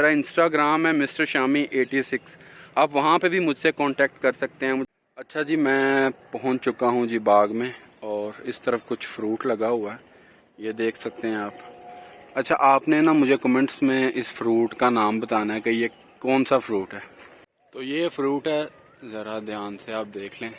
मेरा इंस्टाग्राम है मिस्टर शामी 86। आप वहाँ पे भी मुझसे कांटेक्ट कर सकते हैं। अच्छा जी, मैं पहुँच चुका हूँ जी बाग में, और इस तरफ कुछ फ्रूट लगा हुआ है, ये देख सकते हैं आप। अच्छा, आपने ना मुझे कमेंट्स में इस फ्रूट का नाम बताना है कि ये कौन सा फ्रूट है। तो ये फ्रूट है, ज़रा ध्यान से आप देख लें।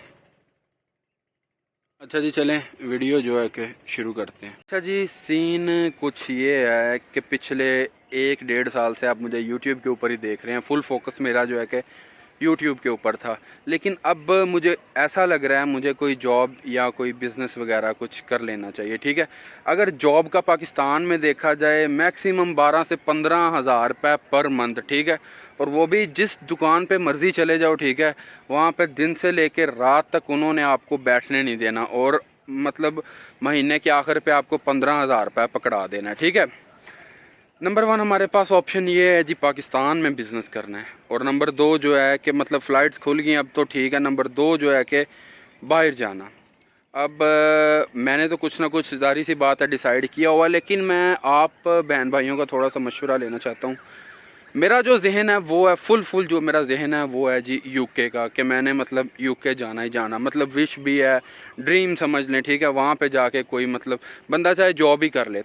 अच्छा जी, चलें वीडियो जो है कि शुरू करते हैं। अच्छा जी, सीन कुछ ये है कि पिछले 1-1.5 साल से आप मुझे यूट्यूब के ऊपर ही देख रहे हैं। फुल फोकस मेरा जो है कि यूट्यूब के ऊपर था, लेकिन अब मुझे ऐसा लग रहा है मुझे कोई जॉब या कोई बिज़नेस वगैरह कुछ कर लेना चाहिए। ठीक है, अगर जॉब का पाकिस्तान में देखा जाए मैक्सिमम 12 से 15 हज़ार रुपये पर मंथ। ठीक है, और वो भी जिस दुकान पे मर्ज़ी चले जाओ, ठीक है, वहाँ पे दिन से लेकर रात तक उन्होंने आपको बैठने नहीं देना, और मतलब महीने के आखिर पे आपको 15 हज़ार रुपये पकड़ा देना। ठीक है, नंबर 1 हमारे पास ऑप्शन ये है जी, पाकिस्तान में बिज़नेस करना है। और नंबर 2 जो है कि मतलब फ़्लाइट्स खुल गई अब तो ठीक है। नंबर 2 जो है कि बाहर जाना। अब मैंने तो कुछ ना कुछ ज़ाहिर सी बात है डिसाइड किया हुआ, लेकिन मैं आप बहन भाइयों का थोड़ा सा मशवरा लेना चाहता हूँ। मेरा जो जहन है वो है फुल जो मेरा जहन है वो है जी यूके का, कि मैंने मतलब यूके जाना ही जाना, मतलब विश भी है, ड्रीम समझ लें। ठीक है, वहाँ पे जाके कोई मतलब बंदा चाहे जॉब ही कर ले।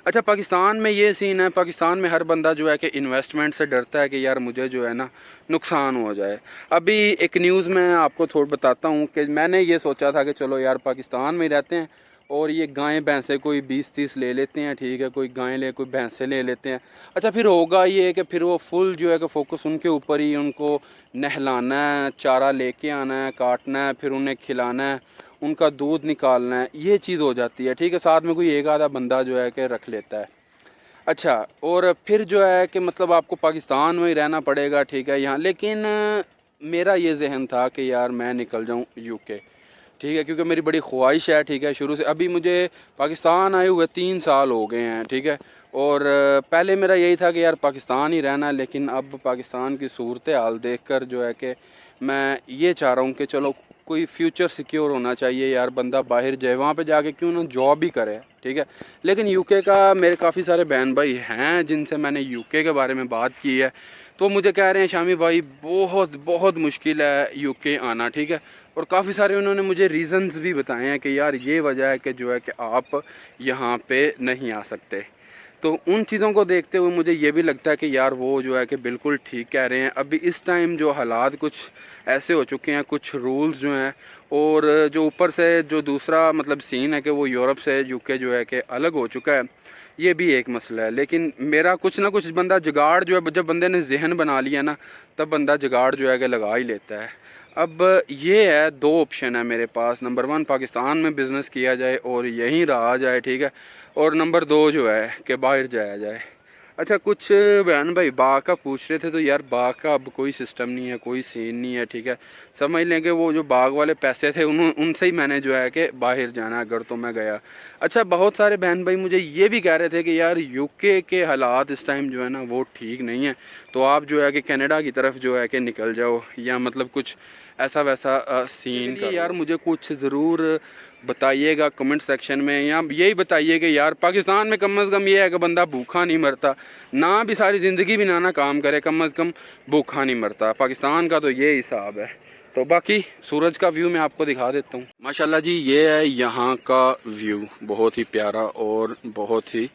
अच्छा, पाकिस्तान में ये सीन है, पाकिस्तान में हर बंदा जो है कि इन्वेस्टमेंट से डरता है कि यार मुझे जो है ना नुकसान हो जाए। अभी एक न्यूज़ में आपको थोड़ा बताता हूँ कि मैंने ये सोचा था कि चलो यार पाकिस्तान में रहते हैं और ये गायें भैंसें कोई 20-30 ले लेते हैं। ठीक है, कोई गायें ले, कोई भैंसें ले लेते हैं। अच्छा, फिर होगा ये कि फिर वो फुल जो है कि फोकस उनके ऊपर ही, उनको नहलाना है, चारा लेके आना है, काटना है, फिर उन्हें खिलाना है, उनका दूध निकालना है, ये चीज़ हो जाती है। ठीक है, साथ में कोई एक आधा बंदा जो है कि रख लेता है। अच्छा, और फिर जो है कि मतलब आपको पाकिस्तान में ही रहना पड़ेगा। ठीक है, यहाँ लेकिन मेरा ये जहन था कि यार मैं निकल जाऊँ यूके। ठीक है, क्योंकि मेरी बड़ी ख्वाहिश है। ठीक है, शुरू से अभी मुझे पाकिस्तान आए हुए 3 साल हो गए हैं। ठीक है, और पहले मेरा यही था कि यार पाकिस्तान ही रहना है, लेकिन अब पाकिस्तान की सूरत हाल देख कर जो है कि मैं ये चाह रहा हूँ कि चलो कोई फ्यूचर सिक्योर होना चाहिए यार, बंदा बाहर जाए, वहाँ पे जाके क्यों ना जॉब ही करे। ठीक है, लेकिन यूके का मेरे काफ़ी सारे बहन भाई हैं जिनसे मैंने यूके के बारे में बात की है, तो मुझे कह रहे हैं शामी भाई बहुत बहुत मुश्किल है यूके आना। ठीक है, और काफ़ी सारे उन्होंने मुझे रीज़न्स भी बताए हैं कि यार ये वजह है कि जो है कि आप यहाँ पे नहीं आ सकते। तो उन चीज़ों को देखते हुए मुझे ये भी लगता है कि यार वो जो है कि बिल्कुल ठीक कह रहे हैं। अभी इस टाइम जो हालात कुछ ऐसे हो चुके हैं, कुछ रूल्स जो हैं, और जो ऊपर से जो दूसरा मतलब सीन है कि वो यूरोप से यूके जो है कि अलग हो चुका है, ये भी एक मसला है। लेकिन मेरा कुछ ना कुछ बंदा जुगाड़ जो है, जब बंदे ने जहन बना लिया ना, तब बंदा जुगाड़ जो है कि लगा ही लेता है। अब ये है, 2 ऑप्शन है मेरे पास। नंबर 1 पाकिस्तान में बिज़नेस किया जाए और यहीं रहा जाए। ठीक है, और नंबर 2 जो है कि बाहर जाया जाए। अच्छा, कुछ बहन भाई बाग का पूछ रहे थे, तो यार बाग का अब कोई सिस्टम नहीं है, कोई सीन नहीं है। ठीक है, समझ लें कि वो जो बाग वाले पैसे थे उनसे ही मैंने जो है कि बाहर जाना अगर तो मैं गया। अच्छा, बहुत सारे बहन भाई मुझे ये भी कह रहे थे कि यार यूके के हालात इस टाइम जो है ना वो ठीक नहीं है, तो आप जो है कि कनाडा की तरफ जो है कि निकल जाओ, या मतलब कुछ ऐसा वैसा सीन का। यार मुझे कुछ ज़रूर बताइएगा कमेंट सेक्शन में, या यही बताइए कि यार पाकिस्तान में कम अज़ कम ये है कि बंदा भूखा नहीं मरता, ना भी सारी ज़िंदगी भी ना काम करे, कम अज़ कम भूखा नहीं मरता। पाकिस्तान का तो ये हिसाब है। तो बाकी सूरज का व्यू मैं आपको दिखा देता हूँ। माशाल्लाह जी, ये है यहाँ का व्यू, बहुत ही प्यारा और बहुत ही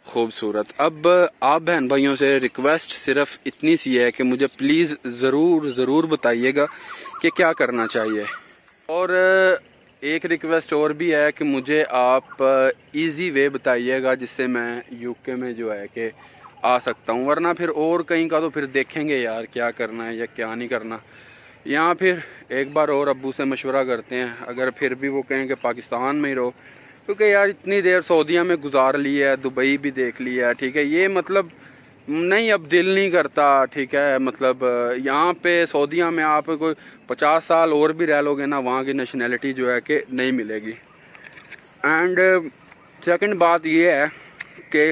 खूबसूरत। अब आप बहन भाइयों से रिक्वेस्ट सिर्फ इतनी सी है कि मुझे प्लीज़ ज़रूर बताइएगा कि क्या करना चाहिए। और एक रिक्वेस्ट और भी है कि मुझे आप इजी वे बताइएगा जिससे मैं यूके में जो है कि आ सकता हूँ, वरना फिर और कहीं का तो फिर देखेंगे यार क्या करना है या क्या नहीं करना। यहाँ फिर एक बार और अब्बू से मशवरा करते हैं, अगर फिर भी वो कहें कि पाकिस्तान में ही रहो, क्योंकि यार इतनी देर सऊदीया में गुजार ली है, दुबई भी देख लिया है। ठीक है, ये मतलब नहीं, अब दिल नहीं करता। ठीक है, मतलब यहाँ पे सऊदीया में आप कोई 50 साल और भी रह लोगे ना, वहाँ की नेशनैलिटी जो है कि नहीं मिलेगी। एंड सेकंड बात ये है कि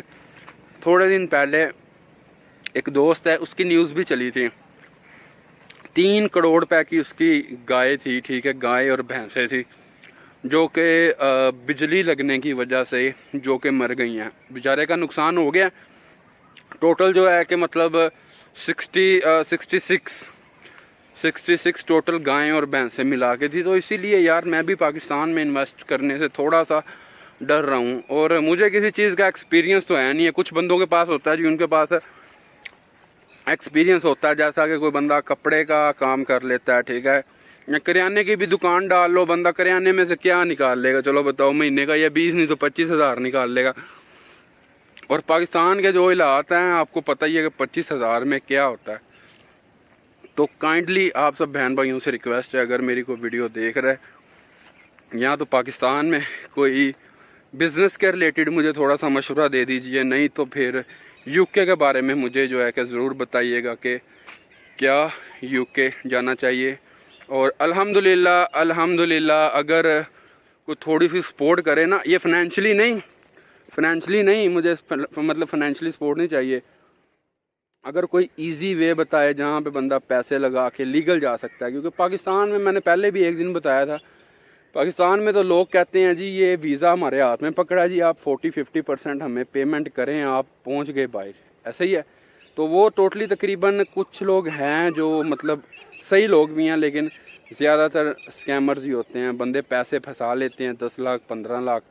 थोड़े दिन पहले एक दोस्त है, उसकी न्यूज़ भी चली थी, 3 करोड़ रुपए की उसकी गाय थी। ठीक है, गाय और भैंसें थी जो कि बिजली लगने की वजह से जो कि मर गई हैं। बेचारे का नुकसान हो गया, टोटल जो है कि मतलब 66 टोटल गायें और भैंसें मिला के थी। तो इसीलिए यार मैं भी पाकिस्तान में इन्वेस्ट करने से थोड़ा सा डर रहा हूँ। और मुझे किसी चीज़ का एक्सपीरियंस तो है नहीं है। कुछ बंदों के पास होता है जी, उनके पास एक्सपीरियंस होता है, जैसा कि कोई बंदा कपड़े का काम कर लेता है, ठीक है, या करियाने की भी दुकान डाल लो, बंदा करियाने में से क्या निकाल लेगा, चलो बताओ, महीने का या 20 नहीं तो 25,000 निकाल लेगा। और पाकिस्तान के जो हालात हैं आपको पता ही है कि 25,000 में क्या होता है। तो काइंडली आप सब बहन भाइयों से रिक्वेस्ट है, अगर मेरी कोई वीडियो देख रहे या तो पाकिस्तान में कोई बिज़नेस के रिलेटेड मुझे थोड़ा सा मशवरा दे दीजिए, नहीं तो फिर यूके के बारे में मुझे जो है कि ज़रूर बताइएगा कि क्या यूके जाना चाहिए। और अल्हम्दुलिल्लाह अगर कोई थोड़ी सी सपोर्ट करे ना, ये फाइनेंशियली नहीं मुझे मतलब फाइनेंशियली सपोर्ट नहीं चाहिए। अगर कोई इजी वे बताए जहाँ पे बंदा पैसे लगा के लीगल जा सकता है, क्योंकि पाकिस्तान में मैंने पहले भी एक दिन बताया था, पाकिस्तान में तो लोग कहते हैं जी ये वीज़ा हमारे हाथ में पकड़ा जी, आप 40-50% हमें पेमेंट करें, आप पहुंच गए बाहर, ऐसे ही है। तो वो टोटली तकरीबन कुछ लोग हैं जो मतलब सही लोग भी हैं, लेकिन ज़्यादातर स्कैमर्स ही होते हैं। बंदे पैसे फंसा लेते हैं 10 लाख 15 लाख,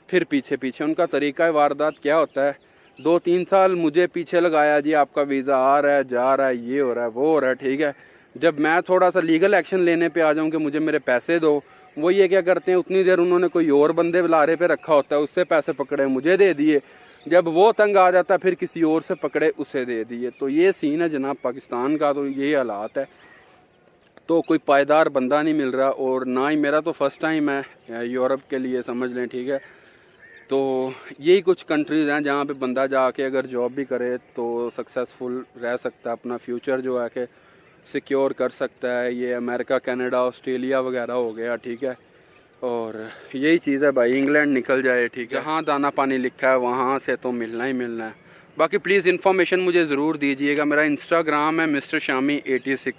फिर पीछे उनका तरीका वारदात क्या होता है, 2-3 साल मुझे पीछे लगाया जी, आपका वीज़ा आ रहा है, जा रहा है, ये हो रहा है, वो हो रहा है, ठीक है। जब मैं थोड़ा सा लीगल एक्शन लेने पे आ जाऊँ कि मुझे मेरे पैसे दो, वो ये क्या करते हैं, उतनी देर उन्होंने कोई और बंदे लारे पे रखा होता है, उससे पैसे पकड़े मुझे दे दिए, जब वो तंग आ जाता है फिर किसी और से पकड़े उसे दे दिए। तो ये सीन है जनाब पाकिस्तान का, तो ये हालात है। तो कोई पायदार बंदा नहीं मिल रहा, और ना ही मेरा तो फर्स्ट टाइम है यूरोप के लिए, समझ लें, ठीक है। तो यही कुछ कंट्रीज़ हैं जहाँ पे बंदा जाके अगर जॉब भी करे तो सक्सेसफुल रह सकता है, अपना फ्यूचर जो है कि सिक्योर कर सकता है। ये अमेरिका, कनाडा, ऑस्ट्रेलिया वगैरह हो गया, ठीक है। और यही चीज़ है भाई, इंग्लैंड निकल जाए, ठीक है, जहाँ दाना पानी लिखा है वहाँ से तो मिलना ही मिलना है। बाकी प्लीज़ इन्फॉर्मेशन मुझे ज़रूर दीजिएगा। मेरा इंस्टाग्राम है मिस्टर शामी 86,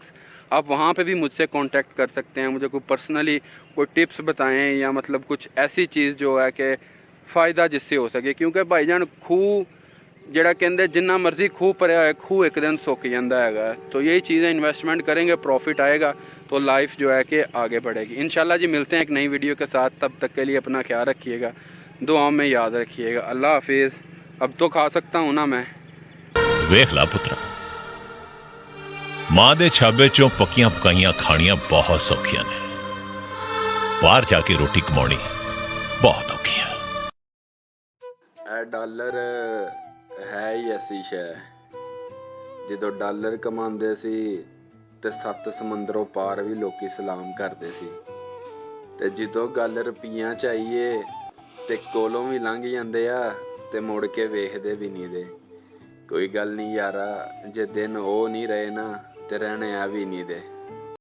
आप वहाँ पे भी मुझसे कांटेक्ट कर सकते हैं। मुझे कोई पर्सनली कोई टिप्स बताएं, या मतलब कुछ ऐसी चीज़ जो है कि फ़ायदा जिससे हो सके, क्योंकि भाईजान खूह ਜਿਹੜਾ ਕਹਿੰਦੇ जिन्ना मर्जी खूह भरिया है, खूह एक दिन सुक जाता है। तो यही चीज़ें इन्वेस्टमेंट करेंगे, प्रॉफिट आएगा तो लाइफ जो है कि आगे बढ़ेगी इंशाल्लाह जी। मिलते हैं एक नई वीडियो के साथ, तब तक के लिए अपना ख्याल रखिएगा, दुआओं में याद रखिएगा। अल्लाह हाफिज़। अब तो खा सकता हूँ ना मैं। वेख ला पुत्रा, मां दे छाबे चों पक्कियां पकाइयां खानियां बहुत सौखियां ने, बाहर जाके रोटी कमानी बहुत औखी है। डॉलर है ही ऐसी शै, ਜਦੋਂ ਡਾਲਰ ਕਮਾਉਂਦੇ ਸੀ ਤੇ 7 ਸਮੁੰਦਰੋਂ ਪਾਰ ਵੀ ਲੋਕੀ ਸਲਾਮ ਕਰਦੇ ਸੀ, ਤੇ ਜਦੋਂ ਗੱਲ ਰੁਪਈਆਂ ਚ ਆਈਏ ਤੇ ਕੋਲੋਂ ਵੀ ਲੰਘ ਜਾਂਦੇ ਆ ਤੇ ਮੁੜ ਕੇ ਵੇਖਦੇ ਵੀ ਨਹੀਂ ਦੇ। ਕੋਈ ਗੱਲ ਨਹੀਂ ਯਾਰਾ, ਜੇ ਦਿਨ ਉਹ ਨਹੀਂ ਰਹੇ ਨਾ ਤੇ ਰਹਿਣੇ ਆ ਵੀ ਨਹੀਂ ਦੇ।